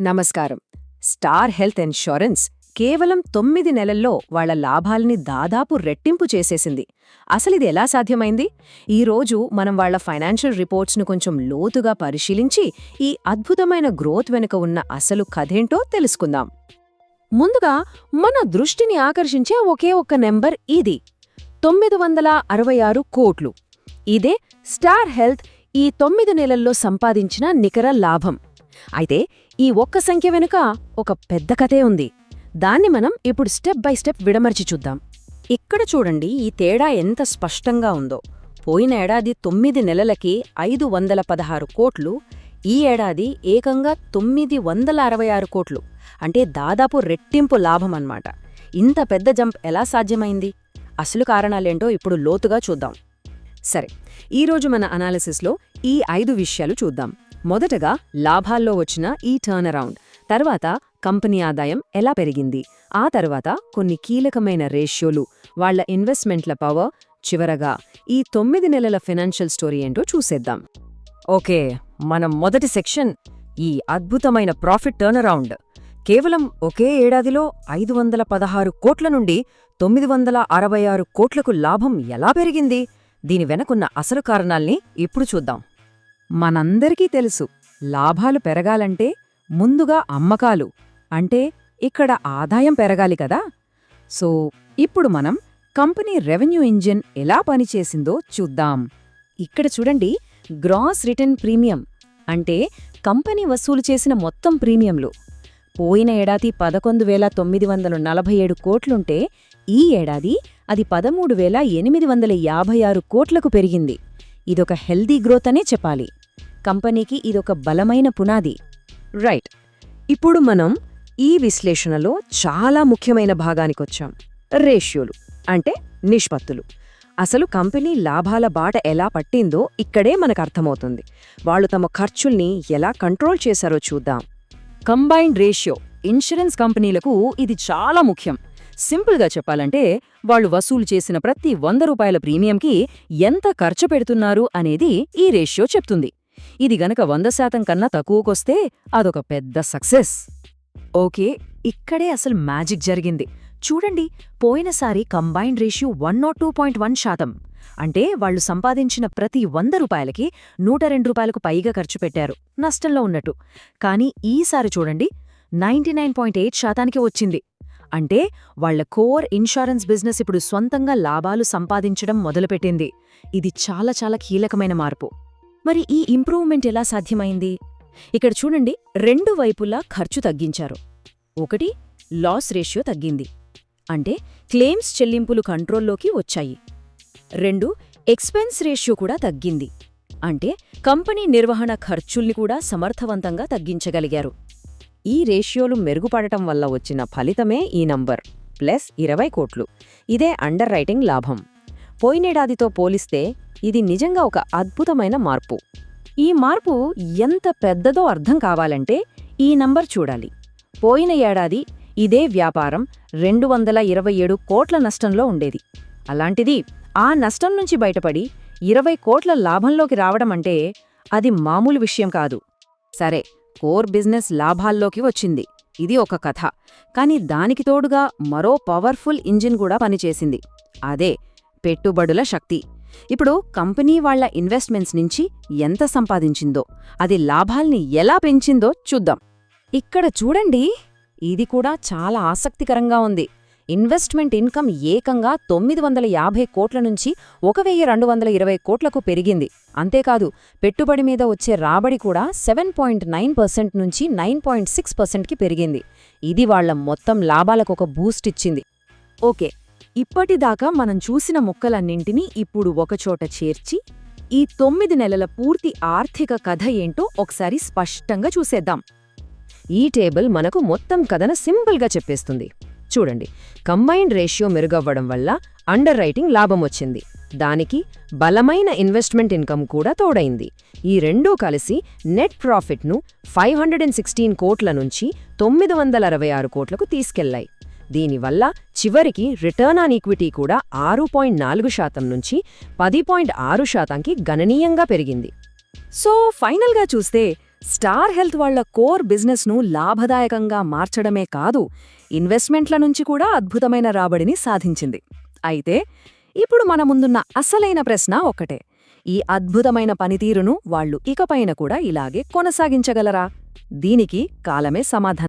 నమస్కారం. Star health insurance కేవలం 9 నెలల్లో వాళ్ల లాభాల్ని దాదాపు రెట్టింపు చేసేసింది. అసలిది ఎలా సాధ్యమైంది? ఈరోజు మనం వాళ్ల ఫైనాన్షియల్ రిపోర్ట్స్ను కొంచెం లోతుగా పరిశీలించి ఈ అద్భుతమైన గ్రోత్ వెనుక ఉన్న అసలు కథేంటో తెలుసుకుందాం. ముందుగా మన దృష్టిని ఆకర్షించే ఒకే ఒక్క నెంబర్ ఇది 966 కోట్లు. ఇదే స్టార్ హెల్త్ ఈ 9 నెలల్లో సంపాదించిన నికర లాభం. అయితే ఈ ఒక్క సంఖ్య వెనుక ఒక పెద్ద కథే ఉంది. దాన్ని మనం ఇప్పుడు స్టెప్ బై స్టెప్ విడమర్చి చూద్దాం. ఇక్కడ చూడండి, ఈ తేడా ఎంత స్పష్టంగా ఉందో. పోయిన ఏడాది 9 నెలలకి 516 కోట్లు, ఈ ఏడాది ఏకంగా 966 కోట్లు. అంటే దాదాపు రెట్టింపు లాభమన్నమాట. ఇంత పెద్ద జంప్ ఎలా సాధ్యమైంది? అసలు కారణాలేంటో ఇప్పుడు లోతుగా చూద్దాం. సరే, ఈరోజు మన అనాలిసిస్లో ఈ 5 విషయాలు చూద్దాం. మొదటగా లాభాల్లో వచ్చిన ఈ టర్న్ అరౌండ్, తర్వాత కంపెనీ ఆదాయం ఎలా పెరిగింది, ఆ తర్వాత కొన్ని కీలకమైన రేషియోలు, వాళ్ల ఇన్వెస్ట్మెంట్ల పవర్, చివరగా ఈ 9 నెలల ఫైనాన్షియల్ స్టోరీ ఏంటో చూసేద్దాం. ఓకే, మనం మొదటి సెక్షన్, ఈ అద్భుతమైన ప్రాఫిట్ టర్న్ అరౌండ్. కేవలం ఒకే ఏడాదిలో 516 కోట్ల నుండి 966 కోట్లకు లాభం ఎలా పెరిగింది? దీని వెనకున్న అసలు కారణాల్ని ఇప్పుడు చూద్దాం. మనందరికీ తెలుసు, లాభాలు పెరగాలంటే ముందుగా అమ్మకాలు, అంటే ఇక్కడ ఆదాయం పెరగాలి కదా. సో ఇప్పుడు మనం కంపెనీ రెవెన్యూ ఇంజిన్ ఎలా పనిచేసిందో చూద్దాం. ఇక్కడ చూడండి, గ్రాస్ రిటర్న్ ప్రీమియం అంటే కంపెనీ వసూలు చేసిన మొత్తం ప్రీమియంలు. పోయిన ఏడాది 11,947 కోట్లుంటే ఈ ఏడాది అది 13,856 కోట్లకు పెరిగింది. ఇదొక హెల్దీ గ్రోత్ అనే చెప్పాలి. కంపెనీకి ఇదొక బలమైన పునాది. రైట్, ఇప్పుడు మనం ఈ విశ్లేషణలో చాలా ముఖ్యమైన భాగానికొచ్చాం. రేషియోలు అంటే నిష్పత్తులు. అసలు కంపెనీ లాభాల బాట ఎలా పట్టిందో ఇక్కడే మనకర్థమవుతుంది. వాళ్ళు తమ ఖర్చుల్ని ఎలా కంట్రోల్ చేశారో చూద్దాం. కంబైన్డ్ రేషియో ఇన్సూరెన్స్ కంపెనీలకు ఇది చాలా ముఖ్యం. సింపుల్గా చెప్పాలంటే, వాళ్లు వసూలు చేసిన ప్రతి 100 రూపాయల ప్రీమియంకి ఎంత ఖర్చు పెడుతున్నారు అనేది ఈ రేషియో చెప్తుంది. ఇది గనక 100% కన్నా తక్కువకొస్తే అదొక పెద్ద సక్సెస్. ఓకే, ఇక్కడే అసలు మ్యాజిక్ జరిగింది. చూడండి, పోయినసారి కంబైన్డ్ రేషియో 102.1%. అంటే వాళ్లు సంపాదించిన ప్రతి 100 రూపాయలకి 102 రూపాయలకు పైగా ఖర్చు పెట్టారు, నష్టంలో ఉన్నట్టు. కానీ ఈసారి చూడండి, 99.8%కి వచ్చింది. అంటే వాళ్ల కోర్ ఇన్సూరెన్స్ బిజినెస్ ఇప్పుడు స్వంతంగా లాభాలు సంపాదించడం మొదలుపెట్టింది. ఇది చాలా చాలా కీలకమైన మార్పు. మరి ఈ ఇంప్రూవ్మెంట్ ఎలా సాధ్యమైంది? ఇక్కడ చూడండి, రెండు వైపులా ఖర్చు తగ్గించారు. ఒకటి, లాస్ రేషియో తగ్గింది, అంటే క్లెయిమ్స్ చెల్లింపులు కంట్రోల్లోకి వచ్చాయి. 2, ఎక్స్పెన్స్ రేషియో కూడా తగ్గింది, అంటే కంపెనీ నిర్వహణ ఖర్చుల్ని కూడా సమర్థవంతంగా తగ్గించగలిగారు. ఈ రేషియోలు మెరుగుపడటం వల్ల వచ్చిన ఫలితమే ఈ నంబర్, ప్లస్ 20 కోట్లు. ఇదే అండర్ రైటింగ్ లాభం. పోయినేడాదితో పోలిస్తే ఇది నిజంగా ఒక అద్భుతమైన మార్పు. ఈ మార్పు ఎంత పెద్దదో అర్థం కావాలంటే ఈ నంబర్ చూడాలి. పోయిన ఏడాది ఇదే వ్యాపారం 227 కోట్ల నష్టంలో ఉండేది. అలాంటిది ఆ నష్టం నుంచి బయటపడి 20 కోట్ల లాభంలోకి రావడమంటే అది మామూలు విషయం కాదు. సరే, కోర్ బిజినెస్ లాభాల్లోకి వచ్చింది, ఇది ఒక కథ. కానీ దానికి తోడుగా మరో పవర్ఫుల్ ఇంజిన్ కూడా పనిచేసింది. అదే పెట్టుబడుల శక్తి. ఇప్పుడు కంపెనీ వాళ్ల ఇన్వెస్ట్మెంట్స్ నుంచి ఎంత సంపాదించిందో, అది లాభాల్ని ఎలా పెంచిందో చూద్దాం. ఇక్కడ చూడండి, ఇది కూడా చాలా ఆసక్తికరంగా ఉంది. ఇన్వెస్ట్మెంట్ ఇన్కమ్ ఏకంగా 950 కోట్ల నుంచి 1220 కోట్లకు పెరిగింది. అంతేకాదు, పెట్టుబడి మీద వచ్చే రాబడి కూడా 7.9% నుంచి 9.6%కి పెరిగింది. ఇది వాళ్ల మొత్తం లాభాలకొక బూస్ట్ ఇచ్చింది. ఓకే, ఇప్పటిదాకా మనం చూసిన ముక్కలన్నింటినీ ఇప్పుడు ఒకచోట చేర్చి ఈ 9 నెలల పూర్తి ఆర్థిక కథ ఏంటో ఒకసారి స్పష్టంగా చూసేద్దాం. ఈ టేబుల్ మనకు మొత్తం కథను సింపుల్గా చెప్పేస్తుంది. చూడండి, కంబైన్డ్ రేషియో మెరుగవ్వడం వల్ల అండర్ రైటింగ్ లాభం వచ్చింది. దానికి బలమైన ఇన్వెస్ట్మెంట్ ఇన్కమ్ కూడా తోడైంది. ఈ రెండూ కలిసి నెట్ ప్రాఫిట్ను 516 కోట్ల నుంచి 966 కోట్లకు తీసుకెళ్లాయి. దీనివల్ల చివరికి రిటర్న్ ఆన్ ఈక్విటీ కూడా 6.4% నుంచి 10.6%కి గణనీయంగా పెరిగింది. సో ఫైనల్గా చూస్తే స్టార్ హెల్త్ వాళ్ల కోర్ బిజినెస్ను లాభదాయకంగా మార్చడమే కాదు, ఇన్వెస్ట్మెంట్ల నుంచి కూడా అద్భుతమైన రాబడిని సాధించింది. అయితే ఇప్పుడు మన ముందున్న అసలైన ప్రశ్న ఒక్కటే: ఈ అద్భుతమైన పనితీరును వాళ్ళు ఇకపైన కూడా ఇలాగే కొనసాగించగలరా? దీనికి కాలమే సమాధానం